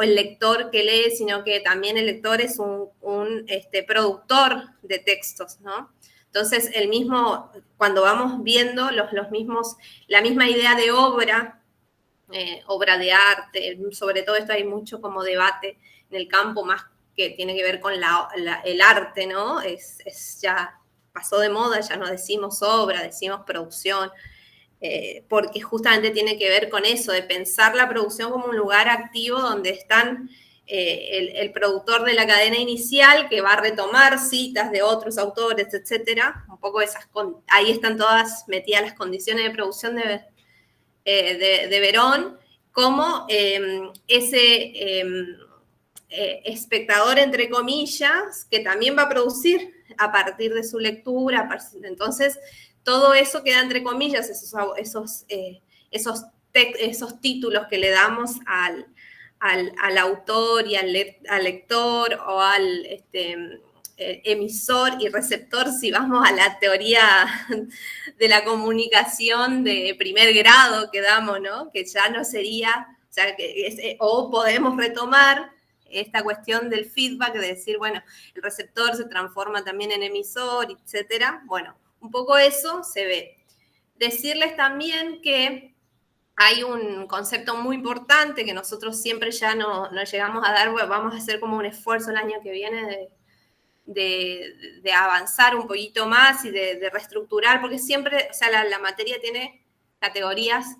el lector que lee, sino que también el lector es un productor de textos, ¿no? Entonces, cuando vamos viendo la misma idea de obra de arte, sobre todo esto hay mucho como debate en el campo más que tiene que ver con el arte, ¿no? Ya pasó de moda, ya no decimos obra, decimos producción, porque justamente tiene que ver con eso, de pensar la producción como un lugar activo donde están el productor de la cadena inicial que va a retomar citas de otros autores, etcétera, un poco ahí están todas metidas las condiciones de producción de Verón, como ese espectador, entre comillas, que también va a producir a partir de su lectura. Entonces, todo eso queda entre comillas, esos títulos que le damos al autor y al lector o al emisor y receptor, si vamos a la teoría de la comunicación de primer grado que damos, ¿no? Que ya no sería, o sea, o podemos retomar esta cuestión del feedback, de decir, bueno, el receptor se transforma también en emisor, etcétera. Bueno, un poco eso se ve. Decirles también que hay un concepto muy importante que nosotros siempre ya no llegamos a dar, bueno, vamos a hacer como un esfuerzo el año que viene de avanzar un poquito más y de reestructurar, porque siempre, o sea, la materia tiene categorías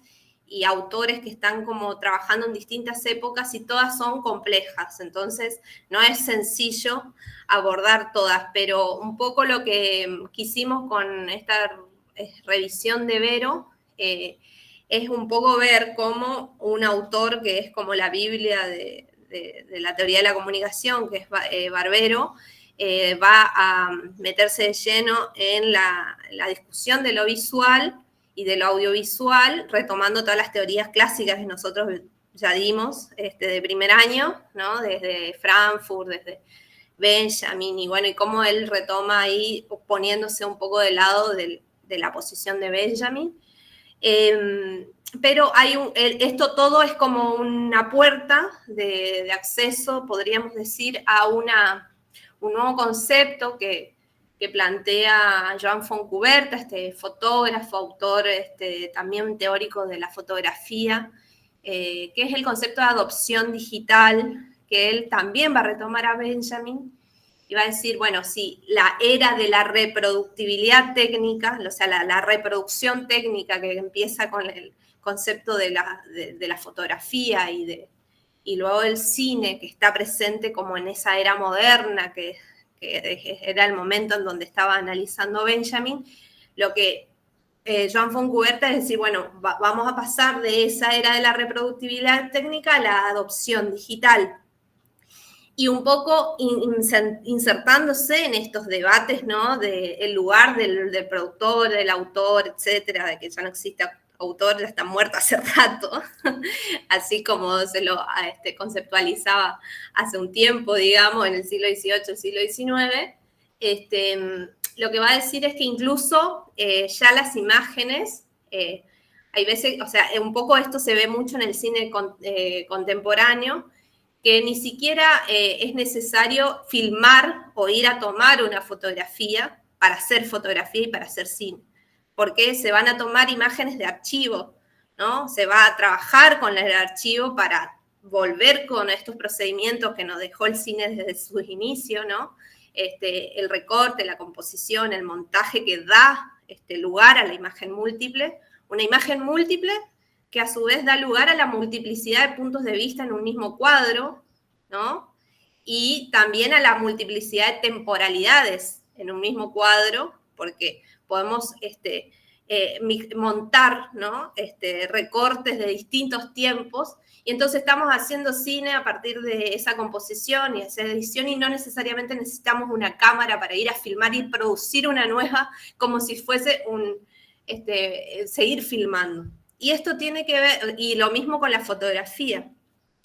y autores que están como trabajando en distintas épocas y todas son complejas, entonces no es sencillo abordar todas, pero un poco lo que quisimos con esta revisión de Vero es un poco ver cómo un autor que es como la Biblia de la teoría de la comunicación, que es Barbero, va a meterse de lleno en la discusión de lo visual y de lo audiovisual, retomando todas las teorías clásicas que nosotros ya dimos de primer año, ¿no? Desde Frankfurt, desde Benjamin, y bueno, y cómo él retoma ahí poniéndose un poco del lado de la posición de Benjamin. Pero esto todo es como una puerta de acceso, podríamos decir, a un nuevo concepto que plantea Joan Fontcuberta, este fotógrafo, autor también teórico de la fotografía, que es el concepto de adopción digital, que él también va a retomar a Benjamin, y va a decir, bueno, sí, la era de la reproductibilidad técnica, o sea, la reproducción técnica que empieza con el concepto de la fotografía y luego el cine, que está presente como en esa era moderna, que era el momento en donde estaba analizando Benjamin, lo que Joan Fontcuberta es decir, bueno, vamos a pasar de esa era de la reproductibilidad técnica a la adopción digital. Y un poco insertándose en estos debates, ¿no? Del lugar del productor, del autor, etcétera, de que ya no existe autor, ya está muerto hace rato, así como se lo conceptualizaba hace un tiempo, digamos, en el siglo XVIII, el siglo XIX, lo que va a decir es que incluso ya las imágenes, hay veces, o sea, un poco esto se ve mucho en el cine contemporáneo, que ni siquiera es necesario filmar o ir a tomar una fotografía para hacer fotografía y para hacer cine, porque se van a tomar imágenes de archivo, ¿no? Se va a trabajar con el archivo para volver con estos procedimientos que nos dejó el cine desde sus inicios, ¿no? El recorte, la composición, el montaje que da lugar a la imagen múltiple, una imagen múltiple que a su vez da lugar a la multiplicidad de puntos de vista en un mismo cuadro, ¿no? Y también a la multiplicidad de temporalidades en un mismo cuadro, porque podemos montar, ¿no? Recortes de distintos tiempos, y entonces estamos haciendo cine a partir de esa composición y esa edición, y no necesariamente necesitamos una cámara para ir a filmar y producir una nueva, como si fuese seguir filmando. Y esto tiene que ver, y lo mismo con la fotografía.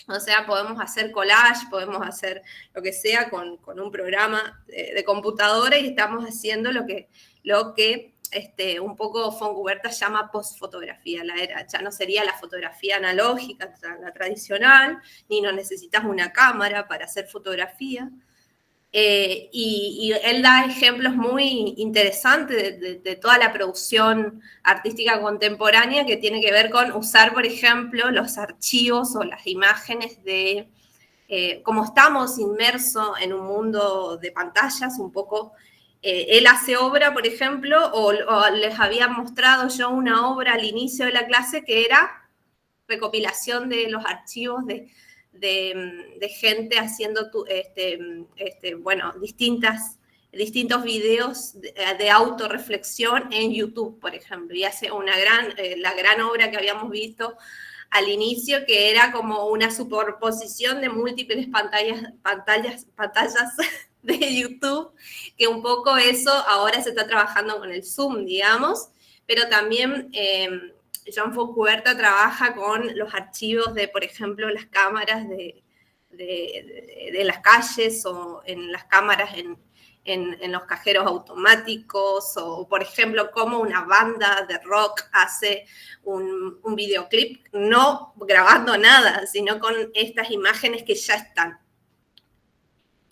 O sea, podemos hacer collage, podemos hacer lo que sea con un programa de computadora, y estamos haciendo lo que un poco Fontcuberta llama postfotografía. Ya no sería la fotografía analógica, la tradicional, ni no necesitas una cámara para hacer fotografía. Y él da ejemplos muy interesantes de toda la producción artística contemporánea, que tiene que ver con usar, por ejemplo, los archivos o las imágenes de, como estamos inmersos en un mundo de pantallas, un poco, él hace obra, por ejemplo, o les había mostrado yo una obra al inicio de la clase que era recopilación de los archivos de gente haciendo distintos videos de autorreflexión en YouTube, por ejemplo. Y hace la gran obra que habíamos visto al inicio, que era como una superposición de múltiples pantallas de YouTube, que un poco eso ahora se está trabajando con el Zoom, digamos, pero también Jean Fontcuberta trabaja con los archivos de, por ejemplo, las cámaras de las calles, o en las cámaras en los cajeros automáticos, o, por ejemplo, cómo una banda de rock hace un videoclip, no grabando nada, sino con estas imágenes que ya están.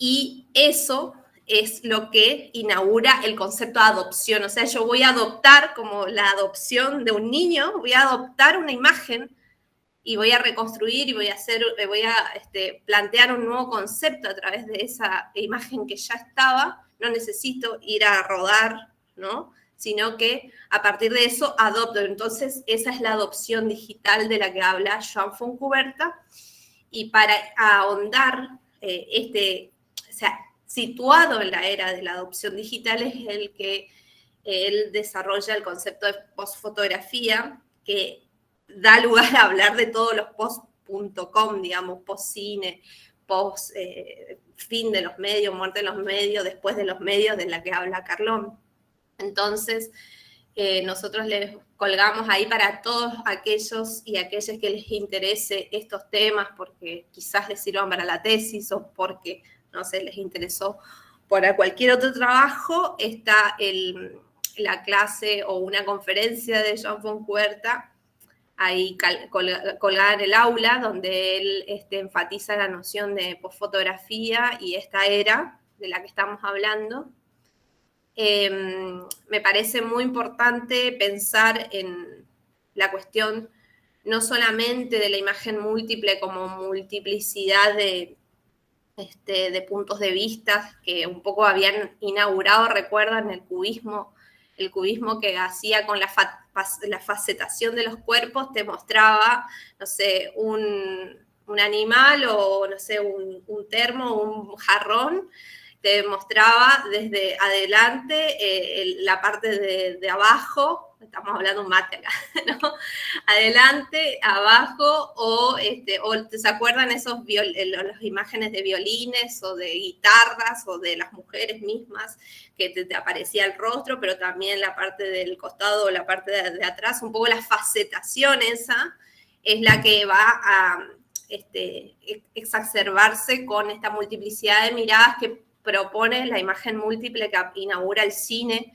Y eso es lo que inaugura el concepto de adopción. O sea, yo voy a adoptar, como la adopción de un niño, voy a adoptar una imagen y voy a reconstruir y voy a plantear un nuevo concepto a través de esa imagen que ya estaba. No necesito ir a rodar, ¿no? Sino que a partir de eso adopto. Entonces, esa es la adopción digital de la que habla Jean Fontcuberta. Y para ahondar, o sea, situado en la era de la adopción digital, es el que él desarrolla el concepto de postfotografía, que da lugar a hablar de todos los post.com, digamos, post-cine, fin de los medios, muerte de los medios, después de los medios, de la que habla Carlón. Entonces, nosotros les colgamos ahí para todos aquellos y aquellas que les interese estos temas, porque quizás les sirvan para la tesis, o porque, no sé, les interesó para cualquier otro trabajo. Está la clase o una conferencia de Jean Fontcuberta ahí colgada en el aula, donde él enfatiza la noción de postfotografía y esta era de la que estamos hablando. Me parece muy importante pensar en la cuestión no solamente de la imagen múltiple como multiplicidad de puntos de vista que un poco habían inaugurado, recuerdan, el cubismo que hacía con la facetación de los cuerpos, te mostraba, no sé, un animal, o no sé, un termo, un jarrón, te mostraba desde adelante la parte de abajo, estamos hablando un mate acá, ¿no? Adelante, abajo, o ¿se acuerdan las imágenes de violines o de guitarras o de las mujeres mismas que te aparecía el rostro, pero también la parte del costado o la parte de atrás? Un poco la facetación esa es la que va a exacerbarse con esta multiplicidad de miradas que propone la imagen múltiple que inaugura el cine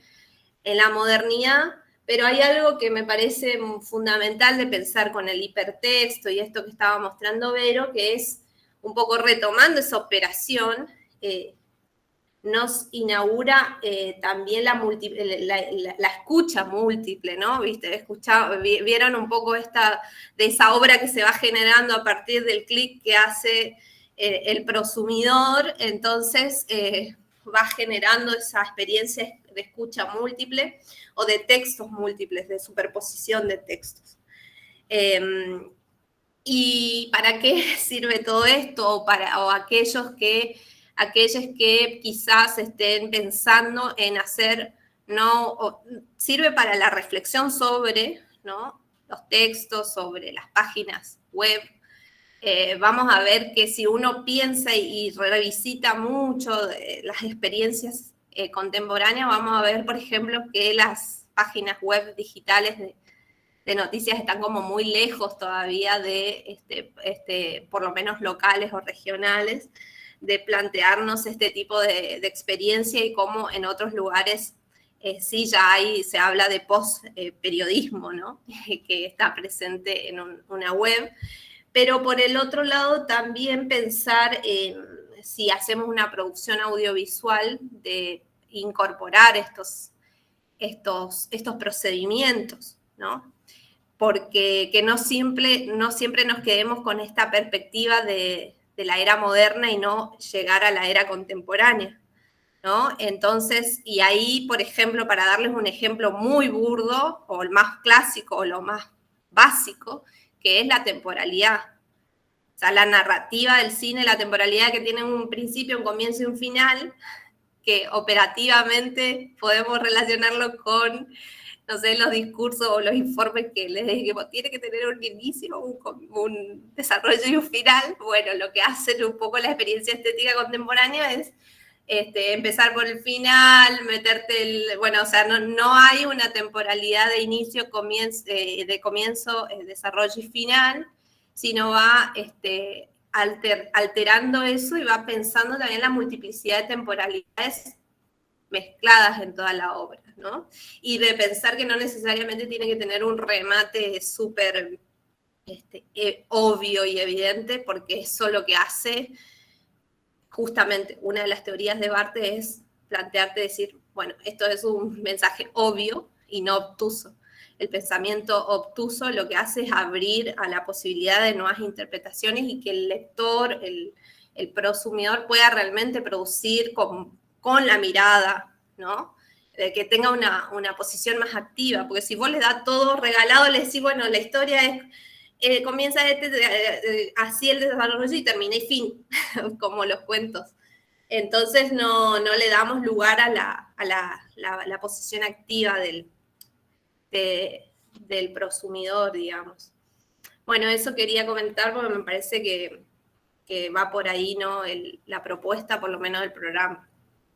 en la modernidad, pero hay algo que me parece fundamental de pensar con el hipertexto y esto que estaba mostrando Vero, que es un poco retomando esa operación, nos inaugura también la escucha múltiple, ¿no? ¿Viste? Vieron un poco de esa obra que se va generando a partir del clic que hace el prosumidor, entonces va generando esa experiencia de escucha múltiple o de textos múltiples, de superposición de textos. ¿Y para qué sirve todo esto? O aquellos que quizás estén pensando en hacer, ¿no? Sirve para la reflexión sobre, ¿no?, los textos, sobre las páginas web. Vamos a ver que si uno piensa y revisita mucho de las experiencias contemporáneas, vamos a ver, por ejemplo, que las páginas web digitales de noticias están como muy lejos todavía de, por lo menos locales o regionales, de plantearnos este tipo de experiencia y cómo en otros lugares sí ya se habla de post-periodismo, ¿no? Que está presente en una web. Pero por el otro lado también pensar en si hacemos una producción audiovisual de incorporar estos procedimientos, ¿no? Porque que no siempre nos quedemos con esta perspectiva de la era moderna y no llegar a la era contemporánea, ¿no? Entonces, y ahí, por ejemplo, para darles un ejemplo muy burdo, o el más clásico, o lo más básico, que es la temporalidad. O sea, la narrativa del cine, la temporalidad que tiene un principio, un comienzo y un final, que operativamente podemos relacionarlo con, no sé, los discursos o los informes que les dijimos, tiene que tener un inicio, un desarrollo y un final. Bueno, lo que hace un poco la experiencia estética contemporánea es empezar por el final, bueno, o sea, no hay una temporalidad de inicio, de comienzo, desarrollo y final, sino va alterando eso y va pensando también la multiplicidad de temporalidades mezcladas en toda la obra, ¿no? Y de pensar que no necesariamente tiene que tener un remate súper obvio y evidente, porque eso lo que hace, justamente, una de las teorías de Barthes es plantearte decir, bueno, esto es un mensaje obvio y no obtuso. El pensamiento obtuso lo que hace es abrir a la posibilidad de nuevas interpretaciones y que el lector, el prosumidor, pueda realmente producir con la mirada, ¿no? Que tenga una posición más activa, porque si vos le das todo regalado, le decís, bueno, la historia comienza así el desarrollo y termina y fin, como los cuentos. Entonces no le damos lugar a la posición activa del prosumidor, digamos. Bueno, eso quería comentar porque me parece que va por ahí, ¿no?, la propuesta, por lo menos del programa.